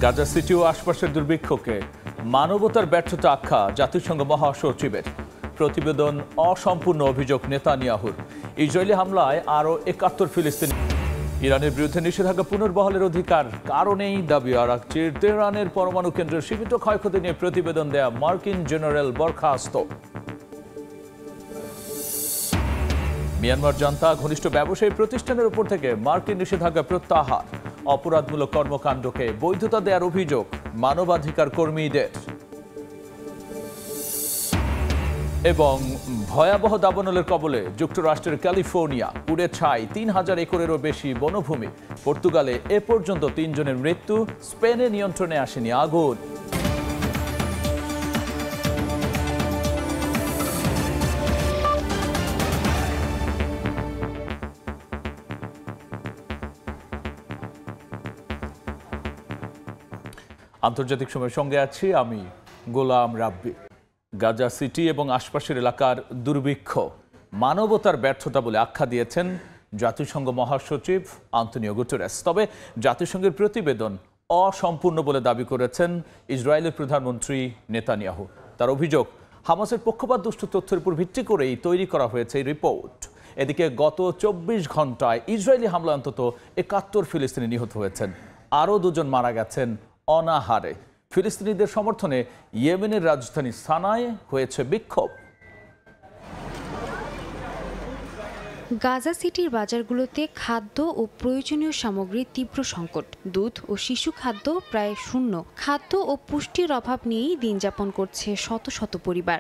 Gaza city ও আশপাশের দুর্ভিক্ষকে মানবতার ব্যর্থতা আখ্যা জাতিসংঘ মহাসচিবের। প্রতিবেদন অসম্পূর্ণ অভিযোগ নেতানিয়াহুর। ইসরায়েলি হামলায় আরও ৭১ ফিলিস্তিনি। ইরানের বিরুদ্ধে নিষেধাজ্ঞা পুনর্বহালের অধিকার কারণেই দাবি আর রাখছে তেহরানের পরমাণু কেন্দ্রের সীমিত ক্ষয়ক্ষতি নিয়ে প্রতিবেদন দেয়া মার্কিন জেনারেল বরখাস্ত। মিয়ানমার জান্তা ঘনিষ্ঠ ব্যবসায়ী প্রতিষ্ঠানের উপর থেকে মার্কিন নিষেধাজ্ঞা প্রত্যাহার। অপরাধমূলক কর্মকাণ্ডকে বৈধতা দেওয়ার অভিযোগ মানবাধিকার কর্মীদের। এবং ভয়াবহ দাবানলের কবলে যুক্তরাষ্ট্রের ক্যালিফোর্নিয়া, পুড়ে ছাই ৩,০০০ একরেরও বেশি বনভূমি। পর্তুগালে এ পর্যন্ত ৩ জনের মৃত্যু। স্পেনে নিয়ন্ত্রণে আসেনি আগুন। আন্তর্জাতিক সময়ের সঙ্গে আছি আমি গোলাম রাব্বি। গাজা সিটি এবং আশপাশের এলাকার দুর্ভিক্ষ মানবতার ব্যর্থতা বলে আখ্যা দিয়েছেন জাতিসংঘ মহাসচিব আন্তোনিও গুতেরেস। তবে জাতিসংঘের প্রতিবেদন অসম্পূর্ণ বলে দাবি করেছেন ইসরায়েলের প্রধানমন্ত্রী নেতানিয়াহু। তার অভিযোগ, হামাসের পক্ষপাতদুষ্ট তথ্যের উপর ভিত্তি করেই তৈরি করা হয়েছে এই রিপোর্ট। এদিকে গত ২৪ ঘন্টায় ইসরায়েলি হামলা অন্তত ৭১ ফিলিস্তিনি নিহত হয়েছেন, আরও ২ জন মারা গেছেন অনাহারে। ফিলিস্তিনিদের সমর্থনে ইয়েমেনের রাজধানী সানায় হয়েছে বিক্ষোভ। গাজা সিটির বাজারগুলোতে খাদ্য ও প্রয়োজনীয় সামগ্রীর তীব্র সংকট। দুধ ও শিশু খাদ্য প্রায় শূন্য। খাদ্য ও পুষ্টির অভাব নিয়েই দিন যাপন করছে শত শত পরিবার।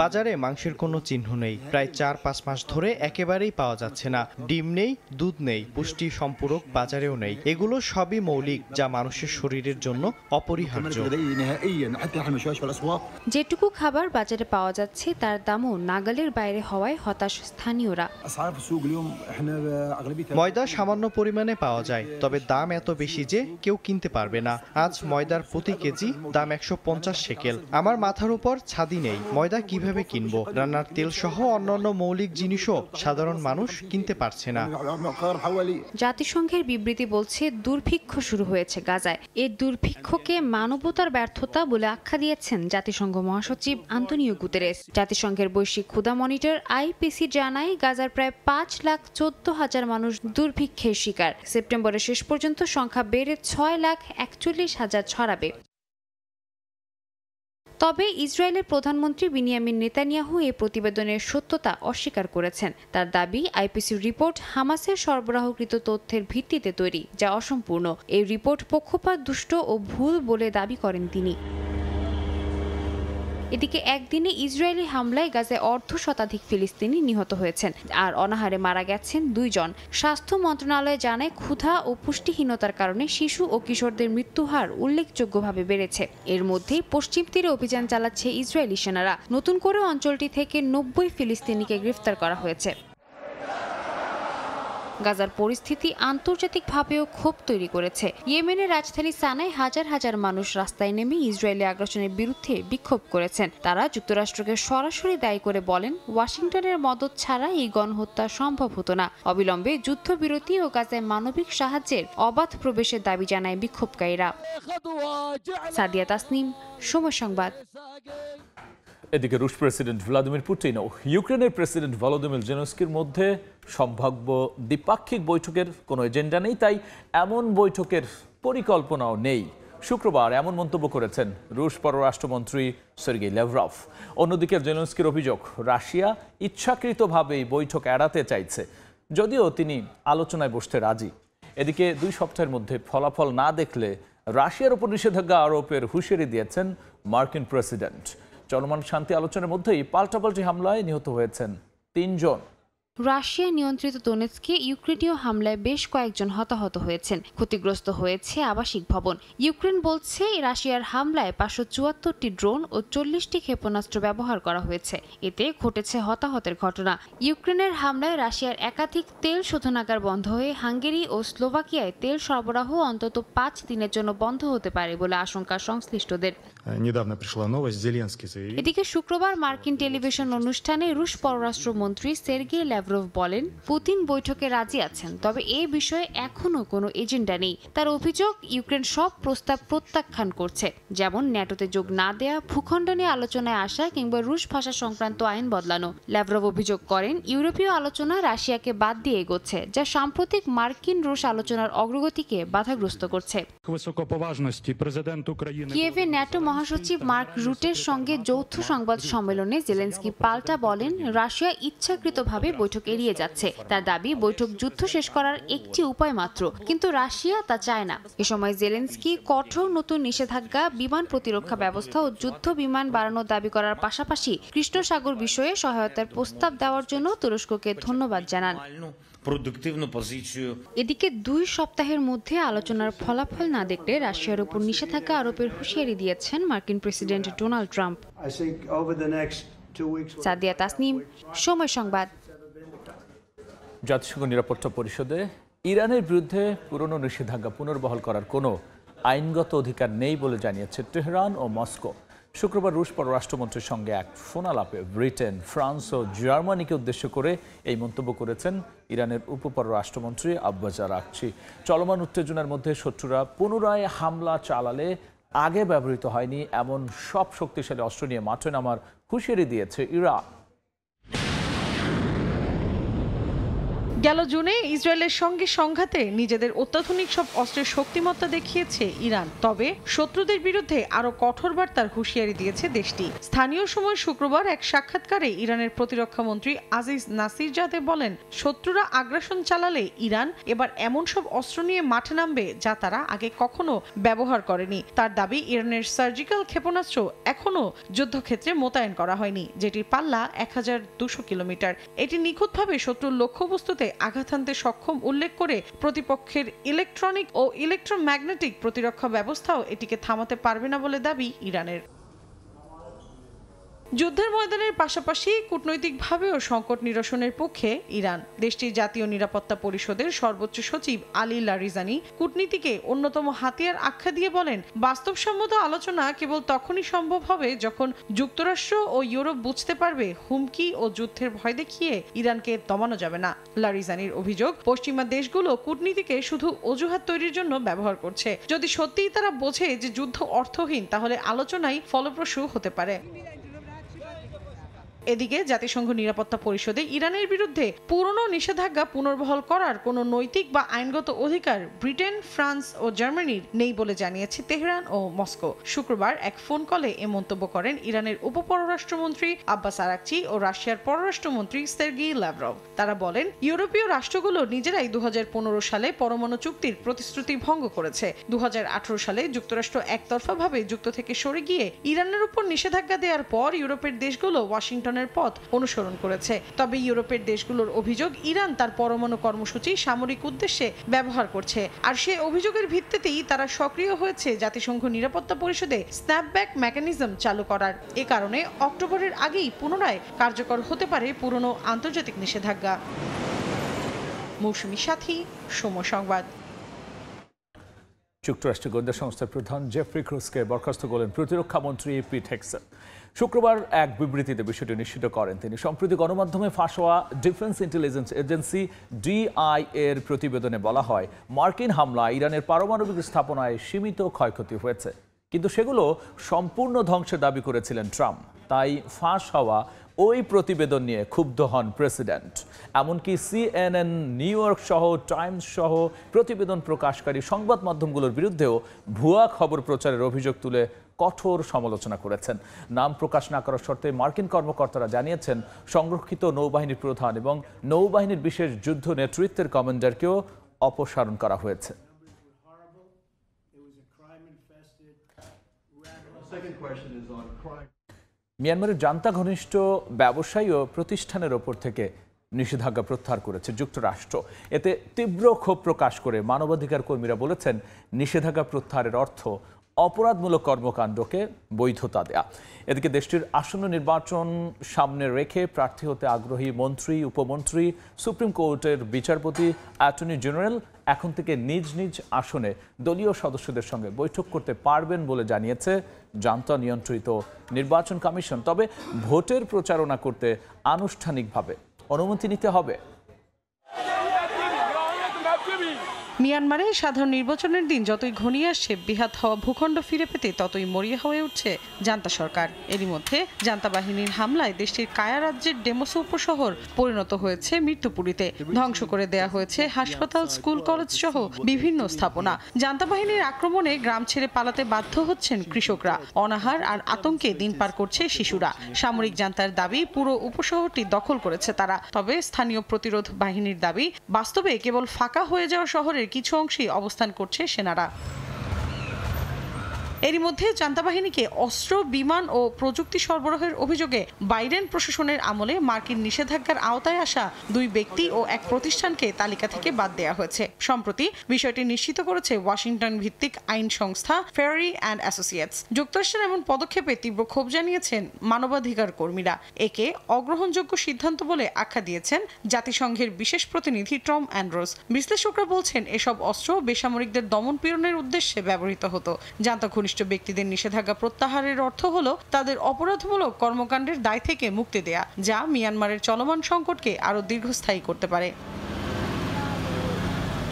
বাজারে মাংসের কোনো চিহ্ন নেই। প্রায় ৪-৫ মাস ধরে একেবারেই পাওয়া যাচ্ছে না। ডিম নেই, দুধ নেই, পুষ্টি সম্পূরক বাজারেও নেই। এগুলো সবই মৌলিক, যা মানুষের শরীরের জন্য অপরিহার্য। যেটুকু খাবার বাজারে পাওয়া যাচ্ছে তার দামও নাগালের বাইরে হওয়ায় হতাশ স্থানীয়রা। ময়দা সামান্য পরিমাণে পাওয়া যায়, তবে দাম এত বেশি যে কেউ কিনতে পারবে না। আজ ময়দার প্রতি কেজি দাম ১৫০ শেকেল। আমার মাথার উপর ছাদি নেই, ময়দা কিভাবে কিনবো? রান্নার তেল সহ অন্যান্য মৌলিক জিনিসও সাধারণ মানুষ কিনতে পারছে না। জাতিসংঘের বিবৃতি বলছে দুর্ভিক্ষ শুরু হয়েছে গাজায়। এই দুর্ভিক্ষকে মানবতার ব্যর্থতা বলে আখ্যা দিয়েছেন জাতিসংঘ মহাসচিব আন্তোনিও গুতেরেস। জাতিসংঘের বৈশ্বিক ক্ষুধা মনিটর আইপিসি জানায় গাজার প্রায় ৫,১৪,০০০ মানুষ দুর্ভিক্ষের শিকার। সেপ্টেম্বরের শেষ পর্যন্ত সংখ্যা বেড়ে ৬,৪১,০০০ ছড়াবে। তবে ইসরায়েলের প্রধানমন্ত্রী বিনিয়ামিন নেতানিয়াহু এই প্রতিবেদনের সত্যতা অস্বীকার করেছেন। তার দাবি, আইপিসির রিপোর্ট হামাসের সরবরাহকৃত তথ্যের ভিত্তিতে তৈরি, যা অসম্পূর্ণ। এই রিপোর্ট পক্ষপাতদুষ্ট ও ভুল বলে দাবি করেন তিনি। এদিকে একদিনে ইসরায়েলি হামলায় গাজায় ১/২ ফিলিস্তিনি নিহত হয়েছেন আর অনাহারে মারা গেছেন ২ জন। স্বাস্থ্য মন্ত্রণালয় জানায়, ক্ষুধা ও পুষ্টিহীনতার কারণে শিশু ও কিশোরদের মৃত্যুহার উল্লেখযোগ্যভাবে বেড়েছে। এর মধ্যেই পশ্চিম তীরে অভিযান চালাচ্ছে ইসরায়েলি সেনারা। নতুন করে অঞ্চলটি থেকে ৯০ ফিলিস্তিনিকে গ্রেফতার করা হয়েছে। গাজার পরিস্থিতি আন্তর্জাতিকভাবেও ক্ষোভ তৈরি করেছে। ইয়েমেনের রাজধানী সানায় হাজার হাজার মানুষ রাস্তায় নেমে ইসরায়েলি আগ্রাসনের বিরুদ্ধে বিক্ষোভ করেছেন। তারা যুক্তরাষ্ট্রকে সরাসরি দায়ী করে বলেন, ওয়াশিংটনের মদদ ছাড়া এই গণহত্যা সম্ভব হতো না। অবিলম্বে যুদ্ধবিরতি ও গাজায় মানবিক সাহায্যের অবাধ প্রবেশের দাবি জানায় বিক্ষোভকারীরা। সাদিয়া তাসনিম, সময় সংবাদ। এদিকে রুশ প্রেসিডেন্ট ভ্লাদিমির পুতিন ও ইউক্রেনের প্রেসিডেন্ট ভলোদিমির জেলেনস্কির মধ্যে সম্ভাব্য দ্বিপাক্ষিক বৈঠকের কোনো এজেন্ডা নেই, তাই এমন বৈঠকের পরিকল্পনাও নেই। শুক্রবার এমন মন্তব্য করেছেন রুশ পররাষ্ট্রমন্ত্রী সের্গেই ল্যাভরভ। অন্যদিকে জেলেনস্কির অভিযোগ, রাশিয়া ইচ্ছাকৃতভাবেই বৈঠক এড়াতে চাইছে, যদিও তিনি আলোচনায় বসতে রাজি। এদিকে ২ সপ্তাহের মধ্যে ফলাফল না দেখলে রাশিয়ার উপর নিষেধাজ্ঞা আরোপের হুঁশিয়ারি দিয়েছেন মার্কিন প্রেসিডেন্ট। চলমান শান্তি আলোচনার মধ্যেই পাল্টাপাল্টি হামলায় নিহত হয়েছেন ৩ জন। রাশিয়া নিয়ন্ত্রিত দোনেৎস্কে ইউক্রেনীয় হামলায় বেশ কয়েকজন হতাহত হয়েছেন। ক্ষতিগ্রস্ত হয়েছে আবাসিক ভবন। ইউক্রেন বলছে, রাশিয়ার হামলায় ৫৭৪টি ড্রোন ও ৪০টি ক্ষেপণাস্ত্র ব্যবহার করা হয়েছে। এতে ঘটেছে হতাহতের ঘটনা। ইউক্রেনের হামলায় রাশিয়ার একাধিক তেল শোধনাগার বন্ধ হয়ে হাঙ্গেরি ও স্লোভাকিয়ায় তেল সরবরাহ অন্তত ৫ দিনের জন্য বন্ধ হতে পারে বলে আশঙ্কা সংশ্লিষ্টদের। এদিকে শুক্রবার মার্কিন টেলিভিশন অনুষ্ঠানে রুশ পররাষ্ট্রমন্ত্রী সের্গেই ল্যাভরভ ল্যাভরভ বলেন, পুতিন বৈঠকে রাজি আছেন, তবে এ বিষয়ে এখনো কোনো এজেন্ডা নেই। তার অভিযোগ, ইউক্রেন সব প্রস্তাব প্রত্যাখ্যান করছে, যেমন ন্যাটোতে যোগ না দেয়া, ভূখণ্ড নিয়ে আলোচনায় আসা কিংবা রুশ ভাষা সংক্রান্ত আইন বদলানো। ল্যাভরভ অভিযোগ করেন, ইউরোপীয় আলোচনা রাশিয়াকে বাদ দিয়ে এগোচ্ছে, যা সাম্প্রতিক মার্কিন রুশ আলোচনার অগ্রগতিকে বাধাগ্রস্ত করছে। কিয়েভে ন্যাটো মহাসচিব মার্ক রুটের সঙ্গে যৌথ সংবাদ সম্মেলনে জেলেনস্কি পাল্টা বলেন, রাশিয়া ইচ্ছাকৃতভাবে বৈঠক এড়িয়ে যাচ্ছে। তার দাবি, বৈঠক যুদ্ধ শেষ করার একটি উপায় মাত্র, কিন্তু রাশিয়া তা চায় না। এ সময় জেলেনস্কি কঠোর নতুন নিষেধাজ্ঞা, বিমান প্রতিরক্ষা ব্যবস্থা ও যুদ্ধ বিমান বাড়ানোর দাবি করার পাশাপাশি কৃষ্ণ সাগর বিষয়ে সহায়তার প্রস্তাব দেওয়ার জন্য তুরস্ককে ধন্যবাদ জানান। এদিকে 2 সপ্তাহের মধ্যে আলোচনার ফলাফল না দেখলে রাশিয়ার উপর নিষেধাজ্ঞা আরোপের হুঁশিয়ারি দিয়েছেন মার্কিন president Donald Trump. Sadia Tasnim, সময় সংবাদ। জাতিসংঘ নিরাপত্তা পরিষদে ইরানের বিরুদ্ধে পুরনো নিষেধাজ্ঞা পুনর্বহাল করার কোনো আইনগত অধিকার নেই বলে জানিয়েছে তেহরান ও মস্কো। শুক্রবার রুশ পররাষ্ট্রমন্ত্রীর সঙ্গে এক ফোনালাপে ব্রিটেন, ফ্রান্স ও জার্মানিকে উদ্দেশ্য করে এই মন্তব্য করেছেন ইরানের উপপররাষ্ট্রমন্ত্রী আব্বাস আরাকচি। চলমান উত্তেজনার মধ্যে শত্রুরা পুনরায় হামলা চালালে আগে ব্যবহৃত হয়নি এমন সব শক্তিশালী অস্ত্র নিয়ে মাঠে নামার হুঁশিয়ারি দিয়েছে ইরান। গেল জুনে ইসরায়েলের সঙ্গে সংঘাতে নিজেদের অত্যাধুনিক সব অস্ত্রের শক্তিমত্তা দেখিয়েছে ইরান, তবে শত্রুদের বিরুদ্ধে আরও কঠোর বার্তার হুঁশিয়ারি দিয়েছে দেশটি। স্থানীয় সময় শুক্রবার এক সাক্ষাৎকারে ইরানের প্রতিরক্ষা মন্ত্রী আজিজ নাসিরজাদে বলেন, শত্রুরা আগ্রাসন চালালে ইরান এবার এমন সব অস্ত্র নিয়ে মাঠে নামবে যা তারা আগে কখনো ব্যবহার করেনি। তার দাবি, ইরানের সার্জিক্যাল ক্ষেপণাস্ত্র এখনও যুদ্ধক্ষেত্রে মোতায়েন করা হয়নি, যেটির পাল্লা 1200 কিলোমিটার। এটি নিখুঁতভাবে শত্রুর লক্ষ্যবস্তুতে আঘাত হানতে সক্ষম উল্লেখ করে প্রতিপক্ষের ইলেকট্রনিক ও ইলেকট্রোম্যাগনেটিক প্রতিরক্ষা ব্যবস্থাও এটিকে থামাতে পারবে না বলে দাবি ইরানের। যুদ্ধের ময়দানের পাশাপাশি কূটনৈতিকভাবেও সংকট নিরসনের পক্ষে ইরান। দেশটির জাতীয় নিরাপত্তা পরিষদের সর্বোচ্চ সচিব আলী লারিজানি কূটনীতিকে অন্যতম হাতিয়ার আখ্যা দিয়ে বলেন, বাস্তবসম্মত আলোচনা কেবল তখনই সম্ভব হবে যখন যুক্তরাষ্ট্র ও ইউরোপ বুঝতে পারবে হুমকি ও যুদ্ধের ভয় দেখিয়ে ইরানকে দমানো যাবে না। লারিজানির অভিযোগ, পশ্চিমা দেশগুলো কূটনীতিকে শুধু অজুহাত তৈরির জন্য ব্যবহার করছে। যদি সত্যিই তারা বোঝে যে যুদ্ধ অর্থহীন, তাহলে আলোচনাই ফলপ্রসূ হতে পারে। এদিকে জাতিসংঘ নিরাপত্তা পরিষদে ইরানের বিরুদ্ধে পুরনো নিষেধাজ্ঞা পুনর্বহাল করার কোনো নৈতিক বা আইনগত অধিকার ব্রিটেন, ফ্রান্স ও জার্মানির নেই বলে জানিয়েছে তেহরান ও মস্কো। শুক্রবার এক ফোন কলে এ মন্তব্য করেন ইরানের উপপররাষ্ট্রমন্ত্রী আব্বাস আরাকচি ও রাশিয়ার পররাষ্ট্রমন্ত্রী সের্গেই ল্যাভরভ। তারা বলেন, ইউরোপীয় রাষ্ট্রগুলো নিজেরাই 2015 সালে পরমাণু চুক্তির প্রতিশ্রুতি ভঙ্গ করেছে। 2018 সালে যুক্তরাষ্ট্র একতরফাভাবে যুক্ত থেকে সরে গিয়ে ইরানের উপর নিষেধাজ্ঞা দেওয়ার পর ইউরোপের দেশগুলো ওয়াশিংটন পথ অনুসরণ করেছে। তবে ইউরোপের দেশগুলোর অভিযোগ, ইরান তার পরমাণু কর্মসূচি সামরিক উদ্দেশ্যে ব্যবহার করছে, আর সে অভিযোগের ভিত্তিতেই তারা সক্রিয় হয়েছে জাতিসংঘ নিরাপত্তা পরিষদে স্ন্যাপব্যাক মেকানিজম চালু করার। এ কারণে অক্টোবরের আগেই পুনরায় কার্যকর হতে পারে পুরনো আন্তর্জাতিক নিষেধাজ্ঞা। মৌসুমী সাথী, সময় সংবাদ। যুক্তরাষ্ট্রের গোয়েন্দা সংস্থার প্রধান জেফ্রি ক্রুজকে বরখাস্ত করলেন প্রতিরক্ষা মন্ত্রী পিট হেগসেট। শুক্রবার এক বিবৃতিতে বিষয়টি নিশ্চিত করেন তিনি। সম্প্রতি গণমাধ্যমে ফাঁস হওয়া ডিফেন্স ইন্টেলিজেন্স এজেন্সি ডিআই এর প্রতিবেদনে বলা হয়, মার্কিন হামলায় ইরানের পারমাণবিক স্থাপনায় সীমিত ক্ষয়ক্ষতি হয়েছে, কিন্তু সেগুলো সম্পূর্ণ ধ্বংসের দাবি করেছিলেন ট্রাম্প। তাই ফাঁস হওয়া ওই প্রতিবেদন নিয়ে ক্ষুব্ধ হন প্রেসিডেন্ট। এমনকি সিএনএন, নিউ ইয়র্ক সহ টাইমস সহ প্রতিবেদন প্রকাশকারী সংবাদ মাধ্যমগুলোর বিরুদ্ধেও ভুয়া খবর প্রচারের অভিযোগ তুলে কঠোর সমালোচনা করেছেন। নাম প্রকাশ না করার শর্তে মার্কিন কর্মকর্তারা জানিয়েছেন, সংরক্ষিত নৌবাহিনীর প্রধান এবং নৌবাহিনীর বিশেষ যুদ্ধ নেতৃত্বের কমান্ডারকেও অপসারণ করা হয়েছে। মিয়ানমারের জান্তা ঘনিষ্ঠ ব্যবসায়ী ও প্রতিষ্ঠানের ওপর থেকে নিষেধাজ্ঞা প্রত্যাহার করেছে যুক্তরাষ্ট্র। এতে তীব্র ক্ষোভ প্রকাশ করে মানবাধিকার কর্মীরা বলেছেন, নিষেধাজ্ঞা প্রত্যাহারের অর্থ অপরাধমূলক কর্মকাণ্ডকে বৈধতা দেয়া। এদিকে দেশটির আসন্ন নির্বাচন সামনে রেখে প্রার্থী হতে আগ্রহী মন্ত্রী, উপমন্ত্রী, সুপ্রিম কোর্টের বিচারপতি, অ্যাটর্নি জেনারেল এখন থেকে নিজ নিজ আসনে দলীয় সদস্যদের সঙ্গে বৈঠক করতে পারবেন বলে জানিয়েছে জান্তা নিয়ন্ত্রিত নির্বাচন কমিশন। তবে ভোটের প্রচারণা করতে আনুষ্ঠানিকভাবে অনুমতি নিতে হবে। মিয়ানমারে সাধারণ নির্বাচনের দিন যতই ঘনিয়ে আসছে, বেহাত হওয়া ভূখণ্ড ফিরে পেতে ততই মরিয়া হয়ে উঠছে জান্তা সরকার। এরই মধ্যে জান্তা বাহিনীর হামলায় দেশটির কায়া রাজ্যের ডেমোসো উপশহর পরিণত হয়েছে মৃত্যুপুরীতে। ধ্বংস করে দেয়া হয়েছে হাসপাতাল, স্কুল, কলেজ সহ বিভিন্ন স্থাপনা। জান্তা বাহিনীর আক্রমণে গ্রাম ছেড়ে পালাতে বাধ্য হচ্ছেন কৃষকরা। অনাহার আর আতঙ্কে দিন পার করছে শিশুরা। সামরিক জান্তার দাবি, পুরো উপশহরটি দখল করেছে তারা। তবে স্থানীয় প্রতিরোধ বাহিনীর দাবি, বাস্তবে কেবল ফাঁকা হয়ে যাওয়া শহরের কিছু অংশেই অবস্থান করছে সেনারা। এরই মধ্যে জান্তা বাহিনীকে অস্ত্র, বিমান ও প্রযুক্তি সরবরাহের অভিযোগে বাইডেন প্রশাসনের আমলে মার্কিন নিষেধাজ্ঞার আওতায় আসা 2 ব্যক্তি ও এক প্রতিষ্ঠানকে তালিকা থেকে বাদ দেওয়া হয়েছে। সম্প্রতি বিষয়টি নিশ্চিত করেছে ওয়াশিংটন ভিত্তিক আইন সংস্থা ফেরারি অ্যান্ড অ্যাসোসিয়েটস। যুক্তরাষ্ট্রের এমন পদক্ষেপে তীব্র ক্ষোভ জানিয়েছেন মানবাধিকার কর্মীরা। একে অগ্রহণযোগ্য সিদ্ধান্ত বলে আখ্যা দিয়েছেন জাতিসংঘের বিশেষ প্রতিনিধি টম অ্যান্ড্রোস। বিশ্লেষকরা বলছেন, এসব অস্ত্র বেসামরিকদের দমন-পীড়নের উদ্দেশ্যে ব্যবহৃত হতো। জান্তা ব্যক্তিদের নিষেধাজ্ঞা প্রত্যাহারের অর্থ হলো তাদের অপরাধমূলক কর্মকাণ্ডের দায় থেকে মুক্তি দেয়া, যা মিয়ানমারের চলমান সংকটকে আরো দীর্ঘস্থায়ী করতে পারে।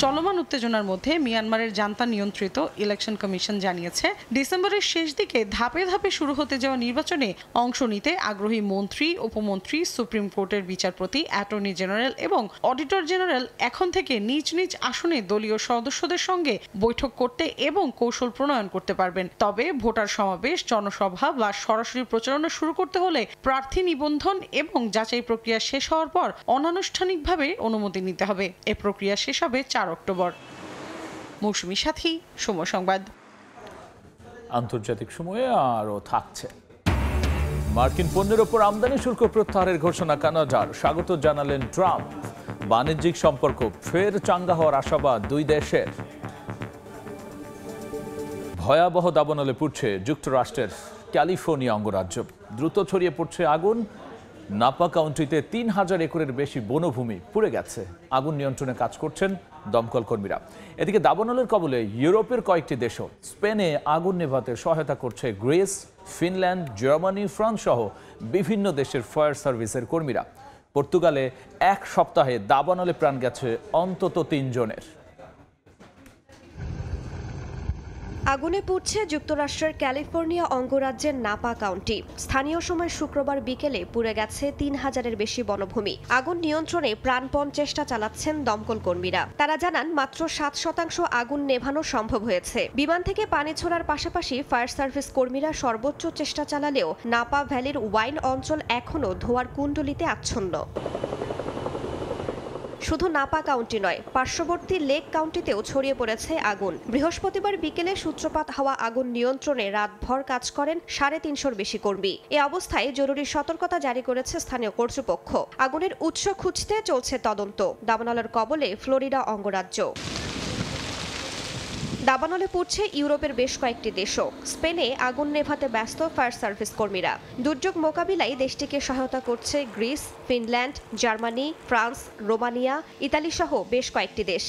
চলমান উত্তেজনার মধ্যে মিয়ানমারের জান্তা নিয়ন্ত্রিত ইলেকশন কমিশন জানিয়েছে, ডিসেম্বরের শেষ দিকে ধাপে ধাপে শুরু হতে যাওয়া নির্বাচনে অংশ নিতে আগ্রহী মন্ত্রী, উপমন্ত্রী, সুপ্রিম কোর্টের বিচারপতি, অ্যাটর্নি জেনারেল এবং অডিটর জেনারেল এখন থেকে নিজ নিজ আসনে দলীয় সদস্যদের সঙ্গে বৈঠক করতে এবং কৌশল প্রণয়ন করতে পারবেন। তবে ভোটার সমাবেশ, জনসভা বা সরাসরি প্রচারণা শুরু করতে হলে প্রার্থী নিবন্ধন এবং যাচাই প্রক্রিয়া শেষ হওয়ার পর অনানুষ্ঠানিকভাবে অনুমতি নিতে হবে। এ প্রক্রিয়া শেষ হবে 4 অক্টোবর। মৌসুমী সাথী, সময় সংবাদ। আন্তর্জাতিক সময়ে আরও থাকছে। মার্কিন পণ্যের ওপর আমদানি শুল্ক প্রত্যাহারের ঘোষণা কানাডার, স্বাগত জানালেন ট্রাম্প। বাণিজ্যিক সম্পর্ক ফের চাঙ্গা হওয়ার আশাবাদ 2 দেশের। ভয়াবহ দাবানলে পুড়ছে যুক্তরাষ্ট্রের ক্যালিফোর্নিয়া অঙ্গরাজ্য। দ্রুত ছড়িয়ে পড়ছে আগুন। নাপা কাউন্টিতে 3000 একরের বেশি বনভূমি পুড়ে গেছে। আগুন নিয়ন্ত্রণে কাজ করছেন দমকল কর্মীরা। এদিকে দাবানলের কবলে ইউরোপের কয়েকটি দেশও। স্পেনে আগুন নেভাতে সহায়তা করছে গ্রিস, ফিনল্যান্ড, জার্মানি, ফ্রান্স সহ বিভিন্ন দেশের ফায়ার সার্ভিসের কর্মীরা। পর্তুগালে 1 সপ্তাহে দাবানলে প্রাণ গেছে অন্তত 3 জনের। আগুনে পুড়ছে যুক্তরাষ্ট্রের ক্যালিফোর্নিয়া অঙ্গরাজ্যের নাপা কাউন্টি। স্থানীয় সময় শুক্রবার বিকেলে পুড়ে গেছে 3000-এর বেশি বনভূমি। আগুন নিয়ন্ত্রণে প্রাণপণ চেষ্টা চালাচ্ছেন দমকল কর্মীরা। তারা জানান, মাত্র 7% আগুন নেভানো সম্ভব হয়েছে। বিমান থেকে পানি ছোড়ার পাশাপাশি ফায়ার সার্ভিস কর্মীরা সর্বোচ্চ চেষ্টা চালালেও নাপা ভ্যালির ওয়াইন অঞ্চল এখনও ধোঁয়ার কুণ্ডলিতে আচ্ছন্ন। শুধু নাপা কাউন্টি নয়, পার্শ্ববর্তী লেক কাউন্টিতেও ছড়িয়ে পড়েছে আগুন। বৃহস্পতিবার বিকেলে সূত্রপাত হওয়া আগুন নিয়ন্ত্রণে রাতভর কাজ করেন 350-এর বেশি কর্মী। এ অবস্থায় জরুরি সতর্কতা জারি করেছে স্থানীয় কর্তৃপক্ষ। আগুনের উৎস খুঁজতে চলছে তদন্ত। দাবানলের কবলে ফ্লোরিডা অঙ্গরাজ্য। দাবানলে পুড়ছে ইউরোপের বেশ কয়েকটি দেশও। স্পেনে আগুন নেভাতে ব্যস্ত ফায়ার সার্ভিস কর্মীরা। দুর্যোগ মোকাবিলায় দেশটিকে সহায়তা করছে Greece, Finland, Germany, France, Romania, Italy সহ বেশ কয়েকটি দেশ।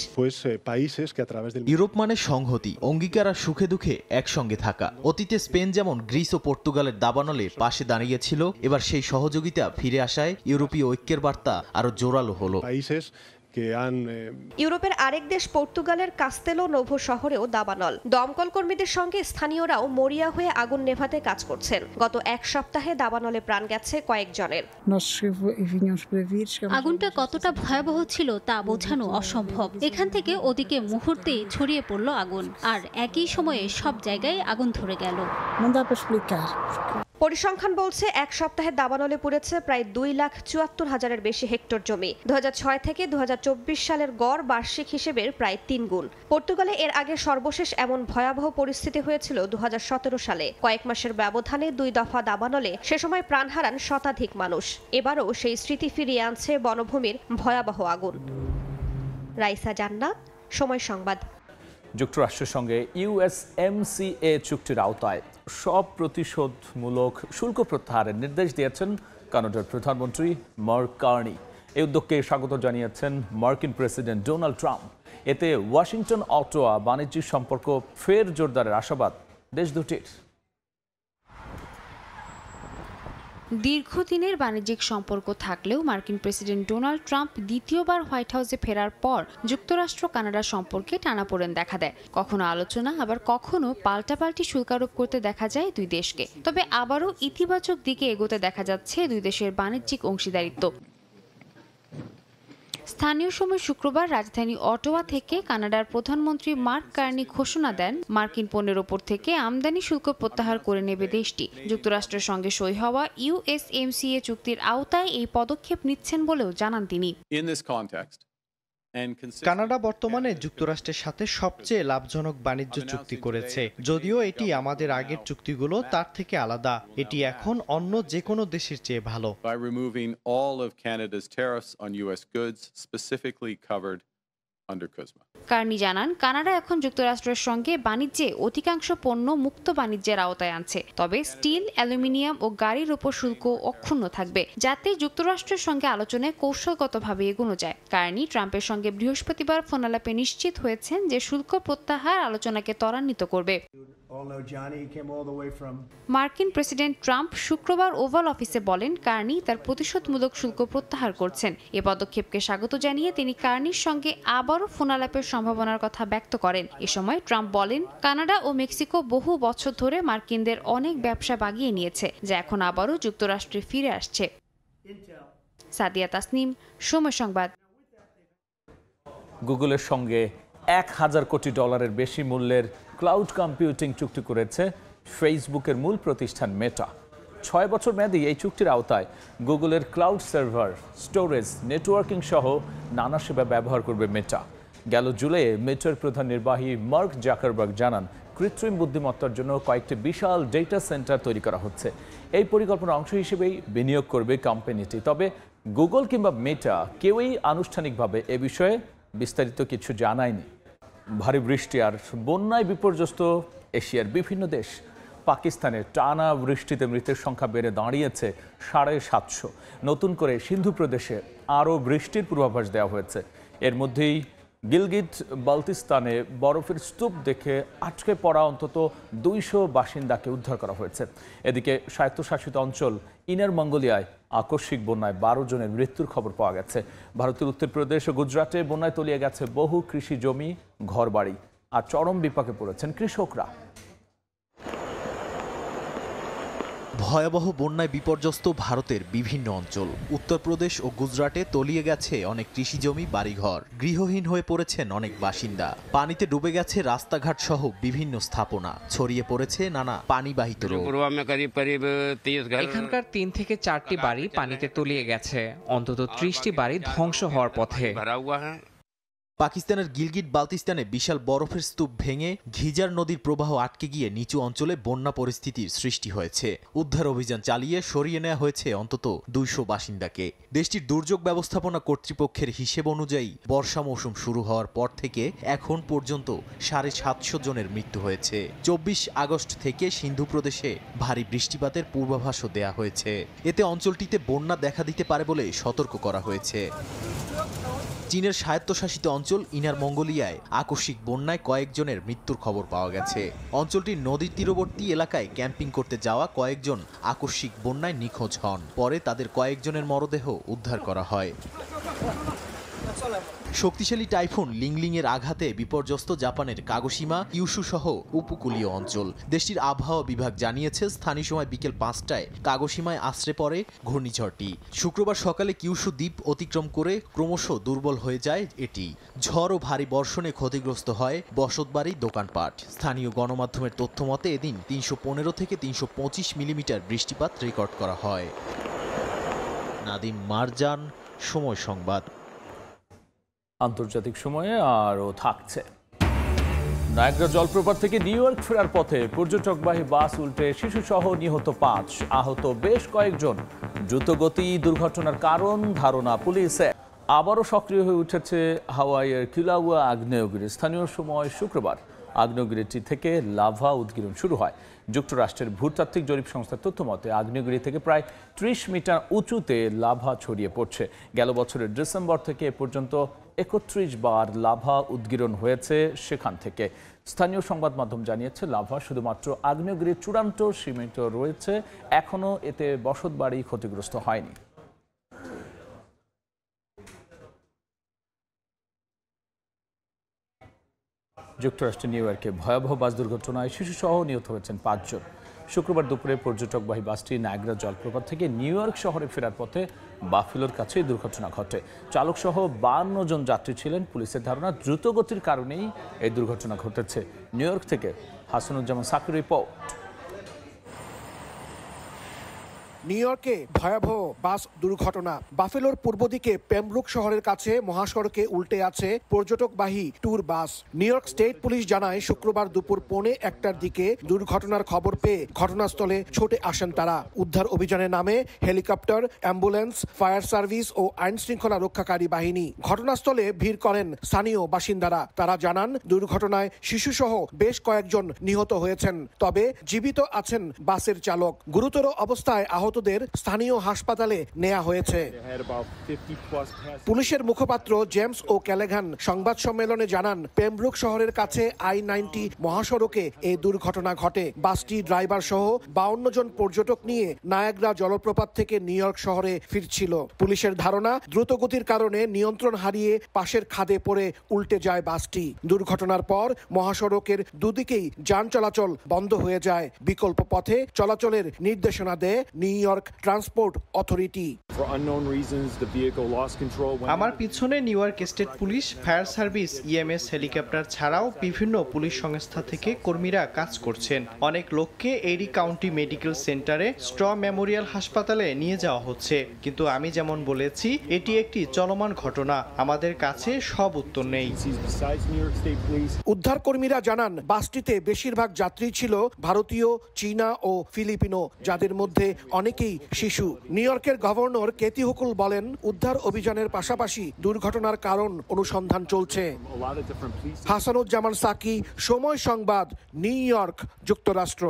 ইউরোপ মানে সংহতি, অঙ্গীকার আর সুখে দুঃখে একসঙ্গে থাকা। অতীতে স্পেন যেমন গ্রিস ও পর্তুগালের দাবানলে পাশে দাঁড়িয়েছিল, এবার সেই সহযোগিতা ফিরে আসায় ইউরোপীয় ঐক্যের বার্তা আরো জোরালো হলো। ইউরোপের আরেক দেশ পর্তুগালের কাস্তেলো নোভো শহরেও দাবানল। দমকল কর্মীদের সঙ্গে স্থানীয়রাও মরিয়া হয়ে আগুন নেভাতে কাজ করছেন। গত 1 সপ্তাহে দাবানলে প্রাণ গেছে কয়েকজনের। আগুনটা কতটা ভয়াবহ ছিল তা বোঝানো অসম্ভব। এখান থেকে ওদিকে মুহূর্তেই ছড়িয়ে পড়ল আগুন, আর একই সময়ে সব জায়গায় আগুন ধরে গেল। পরিসংখ্যান বলছে 1 সপ্তাহে দাবানলে পুড়েছে প্রায় 2,74,000-এর বেশি হেক্টর জমি। 2006 থেকে 2024 সালের গড় বার্ষিক হিসেবের প্রায় 3 গুণ। পর্তুগালে এর আগে সর্বশেষ এমন ভয়াবহ পরিস্থিতি হয়েছিল 2017 সালে। কয়েক মাসের ব্যবধানে 2 দফা দাবানলে সে সময় প্রাণ হারান শতাধিক মানুষ। এবারও সেই স্মৃতি ফিরিয়ে আনছে বনভূমির ভয়াবহ আগুন। রাইসা জান্নাত, সময় সংবাদ। যুক্তরাষ্ট্রের সঙ্গে USMCA চুক্তির আওতায় সব প্রতিশোধমূলক শুল্ক প্রত্যাহারের নির্দেশ দিয়েছেন কানাডার প্রধানমন্ত্রী মার্ক কার্নি। এই উদ্যোগকে স্বাগত জানিয়েছেন মার্কিন প্রেসিডেন্ট ডোনাল্ড ট্রাম্প। এতে ওয়াশিংটন অটোয়া বাণিজ্যিক সম্পর্ক ফের জোরদারের আশাবাদ দেশ দুটির। দীর্ঘদিনের বাণিজ্যিক সম্পর্ক থাকলেও মার্কিন প্রেসিডেন্ট ডোনাল্ড ট্রাম্প দ্বিতীয়বার হোয়াইট হাউসে ফেরার পর যুক্তরাষ্ট্র কানাডা সম্পর্কে টানাপোড়েন দেখা দেয়। কখনো আলোচনা, আবার কখনো পাল্টাপাল্টি শুল্ক আরোপ করতে দেখা যায় দুই দেশকে। তবে আবারও ইতিবাচক দিকে এগোতে দেখা যাচ্ছে দুই দেশের বাণিজ্যিক অংশীদারিত্ব। স্থানীয় সময় শুক্রবার রাজধানী অটোয়া থেকে কানাডার প্রধানমন্ত্রী মার্ক কার্নি ঘোষণা দেন মার্কিন পণ্যের ওপর থেকে আমদানি শুল্ক প্রত্যাহার করে নেবে দেশটি। যুক্তরাষ্ট্রের সঙ্গে সই হওয়া USMCA চুক্তির আওতায় এই পদক্ষেপ নিচ্ছেন বলেও জানান তিনি। কানাডা বর্তমানে যুক্তরাষ্ট্রের সাথে সবচেয়ে লাভজনক বাণিজ্য চুক্তি করেছে। যদিও এটি আমাদের আগের চুক্তিগুলো তার থেকে আলাদা, এটি এখন অন্য যে কোনো দেশের চেয়ে ভালো। কার্নি জানান, কানাডা এখন যুক্তরাষ্ট্রের সঙ্গে বাণিজ্যে অধিকাংশ পণ্য মুক্ত বাণিজ্যের আওতায় আনছে। তবে স্টিল, অ্যালুমিনিয়াম ও গাড়ির ওপর শুল্ক অক্ষুণ্ণ থাকবে, যাতে যুক্তরাষ্ট্রের সঙ্গে আলোচনায় কৌশলগতভাবে এগোনো যায়। কার্নি ট্রাম্পের সঙ্গে বৃহস্পতিবার ফোনালাপে নিশ্চিত হয়েছেন যে শুল্ক প্রত্যাহার আলোচনাকে ত্বরান্বিত করবে। মার্কিন প্রেসিডেন্ট ট্রাম্প শুক্রবার ওভাল অফিসে বলেন, কার্নি তার প্রতিশোধমূলক শুল্ক প্রত্যাহার করছেন। এ পদক্ষেপকে স্বাগত জানিয়ে তিনি কার্নির সঙ্গে আবারও ফোনালাপের সম্ভাবনার কথা ব্যক্ত করেন। এ সময় ট্রাম্প বলেন, কানাডা ও মেক্সিকো বহু বছর ধরে মার্কিনদের অনেক ব্যবসা বাগিয়ে নিয়েছে, যা এখন আবারও যুক্তরাষ্ট্রে ফিরে আসছে। সাদিয়া তাসনিম, সময় সংবাদ। গুগলের সঙ্গে $1000 কোটি বেশি মূল্যের ক্লাউড কম্পিউটিং চুক্তি করেছে ফেসবুকের মূল প্রতিষ্ঠান মেটা। 6 বছর মেয়াদী এই চুক্তির আওতায় গুগলের ক্লাউড সার্ভার, স্টোরেজ, নেটওয়ার্কিং সহ নানা সেবা ব্যবহার করবে মেটা। গেল জুলাইয়ে মেটার প্রধান নির্বাহী মার্ক জাকারবার্গ জানান, কৃত্রিম বুদ্ধিমত্তার জন্য কয়েকটি বিশাল ডেটা সেন্টার তৈরি করা হচ্ছে। এই পরিকল্পনার অংশ হিসেবেই বিনিয়োগ করবে কোম্পানিটি। তবে গুগল কিংবা মেটা কেউই আনুষ্ঠানিকভাবে এ বিষয়ে বিস্তারিত কিছু জানায়নি। ভারী বৃষ্টি আর বন্যায় বিপর্যস্ত এশিয়ার বিভিন্ন দেশ। পাকিস্তানে টানা বৃষ্টিতে মৃতের সংখ্যা বেড়ে দাঁড়িয়েছে 750। নতুন করে সিন্ধু প্রদেশে আরও বৃষ্টির পূর্বাভাস দেওয়া হয়েছে। এর মধ্যেই গিলগিট বালতিস্তানে বরফের স্তূপ দেখে আটকে পড়া অন্তত 200 বাসিন্দাকে উদ্ধার করা হয়েছে। এদিকে স্বায়ত্তশাসিত অঞ্চল ইনার মঙ্গোলিয়ায় আকস্মিক বন্যায় 12 জনের মৃত্যুর খবর পাওয়া গেছে। ভারতের উত্তরপ্রদেশ ও গুজরাটে বন্যায় তলিয়ে গেছে বহু কৃষি জমি, ঘরবাড়ি, আর চরম বিপাকে পড়েছেন কৃষকরা। ভয়াবহ বন্যায় বিপর্যস্ত ভারতের বিভিন্ন অঞ্চল। উত্তরপ্রদেশ ও গুজরাটে তলিয়ে গেছে অনেক কৃষিজমি, বাড়িঘর। গৃহহীন হয়ে পড়েছেন অনেক বাসিন্দা। পানিতে ডুবে গেছে রাস্তাঘাট সহ বিভিন্ন স্থাপনা। ছড়িয়ে পড়েছে নানা পানিবাহিত রোগ। এখানকার 3 থেকে 4টি বাড়ি পানিতে তলিয়ে গেছে। অন্তত 30টি বাড়ি ধ্বংস হওয়ার পথে। পাকিস্তানের গিলগিট বালতিস্তানে বিশাল বরফের স্তূপ ভেঙে ঘিজার নদীর প্রবাহ আটকে গিয়ে নিচু অঞ্চলে বন্যা পরিস্থিতির সৃষ্টি হয়েছে। উদ্ধার অভিযান চালিয়ে সরিয়ে নেওয়া হয়েছে অন্তত 200 বাসিন্দাকে। দেশটির দুর্যোগ ব্যবস্থাপনা কর্তৃপক্ষের হিসেব অনুযায়ী বর্ষা মৌসুম শুরু হওয়ার পর থেকে এখন পর্যন্ত 750 জনের মৃত্যু হয়েছে। 24 আগস্ট থেকে সিন্ধু প্রদেশে ভারী বৃষ্টিপাতের পূর্বাভাসও দেয়া হয়েছে। এতে অঞ্চলটিতে বন্যা দেখা দিতে পারে বলে সতর্ক করা হয়েছে। চীনের স্বায়ত্তশাসিত অঞ্চল ইনার মঙ্গোলিয়ায় আকস্মিক বন্যায় কয়েকজনের মৃত্যুর খবর পাওয়া গেছে। অঞ্চলটির নদীর তীরবর্তী এলাকায় ক্যাম্পিং করতে যাওয়া কয়েকজন আকস্মিক বন্যায় নিখোঁজ হন। পরে তাদের কয়েকজনের মরদেহ উদ্ধার করা হয়। শক্তিশালী টাইফুন লিংলিং এর আঘাতে বিপর্যস্ত জাপানের কাগোশিমা, কিউশু সহ উপকূলীয় অঞ্চল। দেশটির আবহাওয়া বিভাগ জানিয়েছে, স্থানীয় সময় বিকেল 5টায় কাগোশিমায় আছড়ে পড়ে ঘূর্ণিঝড়টি। শুক্রবার সকালে কিউশু দ্বীপ অতিক্রম করে ক্রমশ দুর্বল হয়ে যায় এটি। ঝড় ও ভারী বর্ষণে ক্ষতিগ্রস্ত হয় বসতবাড়ি, দোকানপাট। স্থানীয় গণমাধ্যমের তথ্য মতে এদিন 315 থেকে 325 মিলিমিটার বৃষ্টিপাত রেকর্ড করা হয়। নাদিম মারজান, সময় সংবাদ। আন্তর্জাতিক সময়ে আরও থাকছে। নায়াগ্রা জলপ্রপাত থেকে নিউ ইয়র্ক ফেরার পথে পর্যটকবাহী বাস উল্টে শিশুসহ নিহত 5, আহত বেশ কয়েকজন। দ্রুতগতি দুর্ঘটনার কারণ ধারণা পুলিশে। আবারও সক্রিয় হয়ে উঠেছে হাওয়াইয়ের কিলাউয়া আগ্নেয়গিরি। স্থানীয় সময় শুক্রবার আগ্নেয়গিরিটি থেকে লাভা উদ্গীরণ শুরু হয়। যুক্তরাষ্ট্রের ভূতাত্ত্বিক জরিপ সংস্থার তথ্য মতে আগ্নেয়গিরি থেকে প্রায় 30 মিটার উঁচুতে লাভা ছড়িয়ে পড়ছে। গেল বছরের ডিসেম্বর থেকে এ পর্যন্ত 31 বার লাভা উদ্গীরণ হয়েছে সেখান থেকে। স্থানীয় সংবাদ মাধ্যম জানিয়েছে, লাভা শুধুমাত্র আগ্নেয়গিরির চূড়ান্ত সীমিত রয়েছে, এখনও এতে বসতবাড়ি ক্ষতিগ্রস্ত হয়নি। যুক্তরাষ্ট্রের নিউ ইয়র্কে ভয়াবহ বাস দুর্ঘটনায় শিশুসহ নিহত হয়েছেন 5 জন। শুক্রবার দুপুরে পর্যটকবাহী বাসটি নায়াগ্রা জলপ্রপাত থেকে নিউ ইয়র্ক শহরে ফেরার পথে বাফেলোর কাছে দুর্ঘটনা ঘটে। চালকসহ 52 জন যাত্রী ছিলেন। পুলিশের ধারণা দ্রুতগতির কারণেই এই দুর্ঘটনা ঘটেছে। নিউ ইয়র্ক থেকে হাসানুজ্জামান সাকির রিপোর্ট। নিউ ইয়র্কে ভয়াবহ বাস দুর্ঘটনা। বাফেলোর পূর্ব দিকে পেমব্রুক শহরের কাছে মহাসড়কে উল্টে আছে পর্যটকবাহী ট্যুর বাস। নিউ ইয়র্ক স্টেট পুলিশ জানায়, শুক্রবার দুপুর 1:15টার দিকে দুর্ঘটনার খবর পেয়ে ঘটনাস্থলে ছুটে আসেন তারা। উদ্ধার অভিযানে নামে হেলিকপ্টার, অ্যাম্বুলেন্স, ফায়ার সার্ভিস ও আইন শৃঙ্খলা রক্ষাকারী বাহিনী। ঘটনাস্থলে ভিড় করেন স্থানীয় বাসিন্দারা। তারা জানান, দুর্ঘটনায় শিশুসহ বেশ কয়েকজন নিহত হয়েছেন, তবে জীবিত আছেন বাসের চালক। গুরুতর অবস্থায় আহত স্থানীয় হাসপাতালে নেওয়া হয়েছে। পুলিশের মুখপাত্র জেমস ও ক্যালেগান সংবাদ সম্মেলনে জানান, পেমব্রুক শহরের কাছে I-90 মহাসড়কে এই দুর্ঘটনা ঘটে। বাসটি ড্রাইভার সহ 52 জন পর্যটক নিয়ে নায়াগ্রা জলপ্রপাত থেকে নিউ ইয়র্ক শহরে ফিরছিল। পুলিশের ধারণা, দ্রুতগতির কারণে নিয়ন্ত্রণ হারিয়ে পাশের খাদে পড়ে উল্টে যায় বাসটি। দুর্ঘটনার পর মহাসড়কের দুদিকেই যান চলাচল বন্ধ হয়ে যায়। বিকল্প পথে চলাচলের নির্দেশনা দেয় নিউ ইয়র্ক ট্রান্সপোর্ট অথরিটি। আমার পিছনে new York state police, fire service, EMS helicopter ছাড়াও বিভিন্ন পুলিশ সংস্থা থেকে কর্মীরা কাজ করছেন। অনেক লোককে এরি কাউন্টি মেডিকেল সেন্টারে, স্ট্র মেমোরিয়াল হাসপাতালে নিয়ে যাওয়া হচ্ছে। কিন্তু আমি যেমন বলেছি, এটি একটি চলমান ঘটনা, আমাদের কাছে সব উত্তর নেই। উদ্ধার কর্মীরা জানান, বাসটিতে বেশিরভাগ যাত্রী ছিল ভারতীয়, চীনা ও ফিলিপিনো, যাদের মধ্যে অনেকেই শিশু। নিউ ইয়র্কের গভর্নর কেতি হুকুল বলেন, উদ্ধার অভিযানের পাশাপাশি দুর্ঘটনার কারণ অনুসন্ধান চলছে। হাসানুজ্জামান সাকি, সময় সংবাদ, নিউ ইয়র্ক, যুক্তরাষ্ট্র।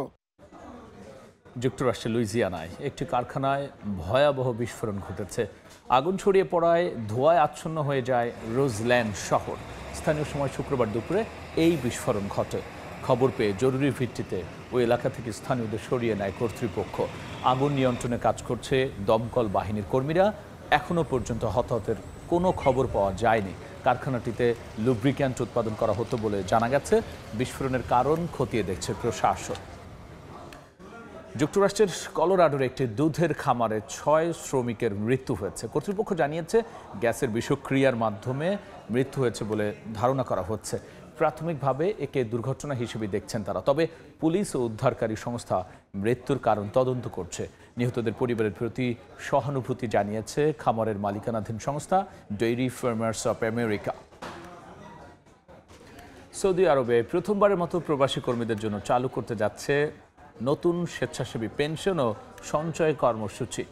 যুক্তরাষ্ট্রের লুইজিয়ানায় একটি কারখানায় ভয়াবহ বিস্ফোরণ ঘটেছে। আগুন ছড়িয়ে পড়ায় ধোঁয়ায় আচ্ছন্ন হয়ে যায় রোজল্যান্ড শহর। স্থানীয় সময় শুক্রবার দুপুরে এই বিস্ফোরণ ঘটে। খবর পেয়ে জরুরি ভিত্তিতে ওই এলাকা থেকে স্থানীয়দের সরিয়ে নেয় কর্তৃপক্ষ। আগুন নিয়ন্ত্রণে কাজ করছে দমকল বাহিনীর কর্মীরা। এখনও পর্যন্ত হতাহতের কোনো খবর পাওয়া যায়নি। কারখানাটিতে লুব্রিক্যান্ট উৎপাদন করা হতো বলে জানা গেছে। বিস্ফোরণের কারণ খতিয়ে দেখছে প্রশাসন। যুক্তরাষ্ট্রের কলোরাডোর একটি দুধের খামারে 6 শ্রমিকের মৃত্যু হয়েছে। কর্তৃপক্ষ জানিয়েছে, গ্যাসের বিষক্রিয়ার মাধ্যমে মৃত্যু হয়েছে বলে ধারণা করা হচ্ছে। প্রাথমিকভাবে একে দুর্ঘটনা হিসেবে দেখছেন তারা, তবে পুলিশ ও উদ্ধারকারী সংস্থা মৃত্যুর কারণ তদন্ত করছে। নিহতদের পরিবারের প্রতি সহানুভূতি জানিয়েছে খামারের মালিকানাধীন সংস্থা dairy farmers of America. Saudi আরবে প্রথমবারের মতো প্রবাসী কর্মীদের জন্য চালু করতে যাচ্ছে নতুন স্বেচ্ছাসেবী পেনশন ও সঞ্চয় কর্মসূচি।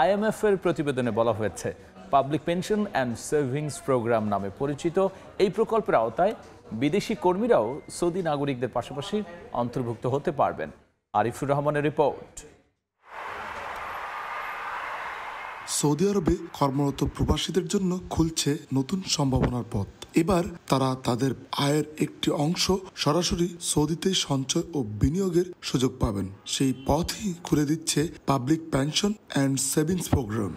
IMF এর প্রতিবেদনে বলা হয়েছে, public pension and savings programme নামে পরিচিত এই প্রকল্পের আওতায় বিদেশি কর্মীরাও সৌদি নাগরিকদের পাশাপাশি অন্তর্ভুক্ত হতে পারবেন। আরিফুর রহমানের রিপোর্ট। সৌদি আরবে কর্মরত প্রবাসীদের জন্য খুলছে নতুন সম্ভাবনার পথ। এবার তারা তাদের আয়ের একটি অংশ সরাসরি সৌদিতে সঞ্চয় ও বিনিয়োগের সুযোগ পাবেন। সেই পথই খুলে দিচ্ছে public pension and savings programme.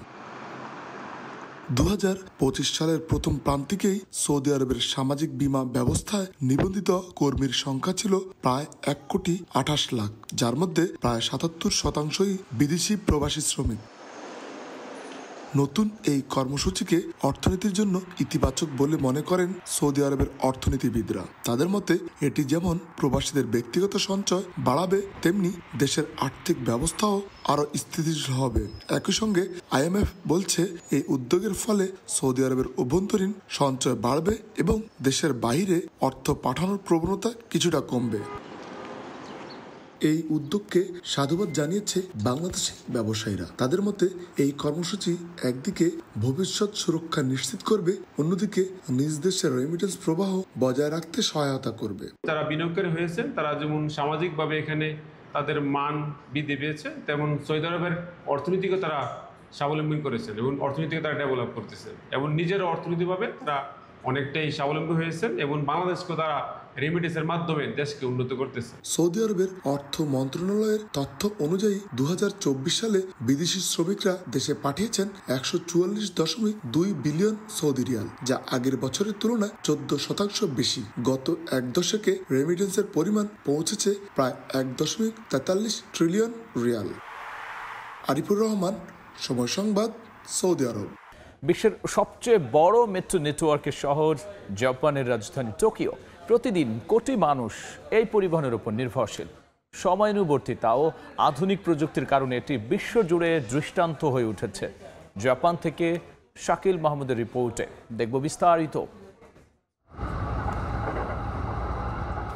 2025 সালের প্রথম প্রান্তিকেই সৌদি আরবের সামাজিক বীমা ব্যবস্থায় নিবন্ধিত কর্মীর সংখ্যা ছিল প্রায় 1,28 লাখ, যার মধ্যে প্রায় 77% বিদেশি প্রবাসী শ্রমিক। নতুন এই কর্মসূচিকে অর্থনীতির জন্য ইতিবাচক বলে মনে করেন সৌদি আরবের অর্থনীতিবিদরা। তাদের মতে এটি যেমন প্রবাসীদের ব্যক্তিগত সঞ্চয় বাড়াবে, তেমনি দেশের আর্থিক ব্যবস্থাও আরও স্থিতিশীল হবে। একই সঙ্গে IMF বলছে, এই উদ্যোগের ফলে সৌদি আরবের অভ্যন্তরীণ সঞ্চয় বাড়বে এবং দেশের বাইরে অর্থ পাঠানোর প্রবণতা কিছুটা কমবে। এই উদ্যোগকে সাধুবাদ জানিয়েছে বাংলাদেশি ব্যবসায়ীরা। তাদের মতে এই কর্মসূচি একদিকে ভবিষ্যৎ সুরক্ষা নিশ্চিত করবে, অন্যদিকে নিজ দেশের রেমিটেন্স প্রবাহ বজায় রাখতে সহায়তা করবে। যারা বিনিয়োগকারী হয়েছেন তারা যেমন সামাজিকভাবে এখানে তাদের মান বৃদ্ধি পেয়েছে, তেমন সৌদি আরবের অর্থনীতিকে তারা স্বাবলম্বী করেছেন এবং অর্থনীতিকে তারা ডেভেলপ করতেছেন এবং নিজের অর্থনীতিভাবে তারা অনেকটাই স্বাবলম্বী হয়েছেন এবং বাংলাদেশকে তারা রেমিটেন্সের মাধ্যমে দেশকে উন্নত করতেছে। সৌদি আরবের অর্থ মন্ত্রণালয়ের তথ্য অনুযায়ী 2024 সালে বিদেশি শ্রমিকরা দেশে পাঠিয়েছেন 144.2 বিলিয়ন সৌদি রিয়াল, যা আগের বছরের তুলনায় 14% বেশি। গত এক দশকে রেমিটেন্সের পরিমাণ পৌঁছেছে প্রায় 1.43 ট্রিলিয়ন রিয়াল। আরিফুর রহমান, সময় সংবাদ, সৌদি আরব। বিশ্বের সবচেয়ে বড় মেট্রো নেটওয়ার্কের শহর জাপানের রাজধানী টোকিও। প্রতিদিন কোটি মানুষ এই পরিবহনের উপর নির্ভরশীল। সময়ানুবর্তিতা ও আধুনিক প্রযুক্তির কারণে এটি বিশ্বজুড়ে দৃষ্টান্ত হয়ে উঠেছে। জাপান থেকে শাকিল মাহমুদের রিপোর্টে দেখব বিস্তারিত।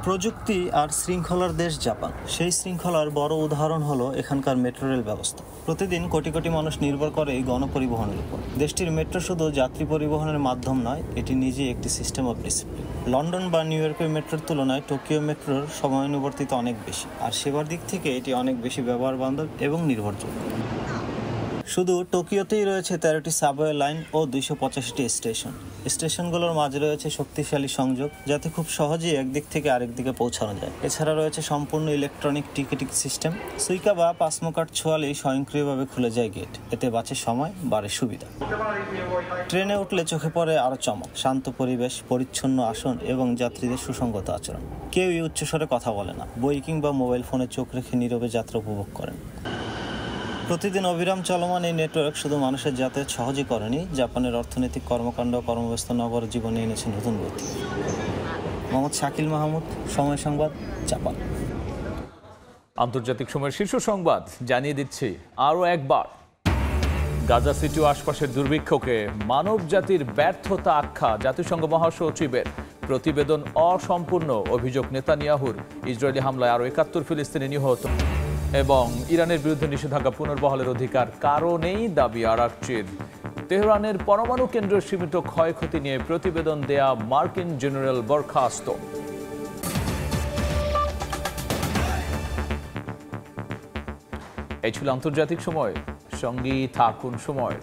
প্রযুক্তি আর শৃঙ্খলার দেশ জাপান। সেই শৃঙ্খলার বড় উদাহরণ হলো এখানকার মেট্রো রেল ব্যবস্থা। প্রতিদিন কোটি কোটি মানুষ নির্ভর করে এই গণপরিবহনের উপর। দেশটির মেট্রো শুধু যাত্রী পরিবহনের মাধ্যম নয়, এটি নিজেই একটি সিস্টেম অফ ডিসিপ্লিন। লন্ডন বা নিউ ইয়র্কের মেট্রোর তুলনায় টোকিও মেট্রোর সময়ানুবর্তিতা অনেক বেশি, আর সেবার দিক থেকে এটি অনেক বেশি ব্যবহার বান্ধব এবং নির্ভরযোগ্য। শুধু টোকিওতেই রয়েছে 13টি সাবওয়ে লাইন ও 285টি স্টেশন। স্টেশনগুলোর মাঝে রয়েছে শক্তিশালী সংযোগ, যাতে খুব সহজেই একদিক থেকে আরেক দিকে পৌঁছানো যায়। এছাড়া রয়েছে সম্পূর্ণ ইলেকট্রনিক টিকিটিং সিস্টেম। সুইকা বা পাসমো কার্ড ছোঁয়ালেই স্বয়ংক্রিয়ভাবে খুলে যায় গেট। এতে বাঁচে সময়, বাড়ে সুবিধা। ট্রেনে উঠলে চোখে পড়ে আরও চমক, শান্ত পরিবেশ, পরিচ্ছন্ন আসন এবং যাত্রীদের সুসংগত আচরণ। কেউই উচ্চস্বরে কথা বলে না, বই কিংবা মোবাইল ফোনে চোখ রেখে নীরবে যাত্রা উপভোগ করেন। প্রতিদিন অবিরাম চলমান এই নেটওয়ার্ক শুধু মানুষের যাতায়াত সহজই করেনি, জাপানের অর্থনৈতিক কর্মকাণ্ড কর্মব্যস্ত নগর জীবনে এনেছে নতুন গতি। মোহাম্মদ শাকিল মাহমুদ, সময় সংবাদ, জাপান। আন্তর্জাতিক সময়ের শীর্ষ সংবাদ জানিয়ে দিচ্ছি আরও একবার। গাজা সিটি ও আশপাশের দুর্ভিক্ষকে মানব জাতির ব্যর্থতা আখ্যা জাতিসংঘ মহাসচিবের। প্রতিবেদন অসম্পূর্ণ, অভিযোগ নেতানিয়াহুর। ইসরায়েলি হামলায় আরও 71 ফিলিস্তিনি নিহত এবং ইরানের বিরুদ্ধে নিষেধাজ্ঞা পুনর্বহালের অধিকার কারণেই দাবি আরাকচির। তেহরানের পরমাণু কেন্দ্রের সীমিত ক্ষয়ক্ষতি নিয়ে প্রতিবেদন দেয়া মার্কিন জেনারেল বরখাস্ত। এই ছিল আন্তর্জাতিক সময়। সঙ্গী থাকুন সময়।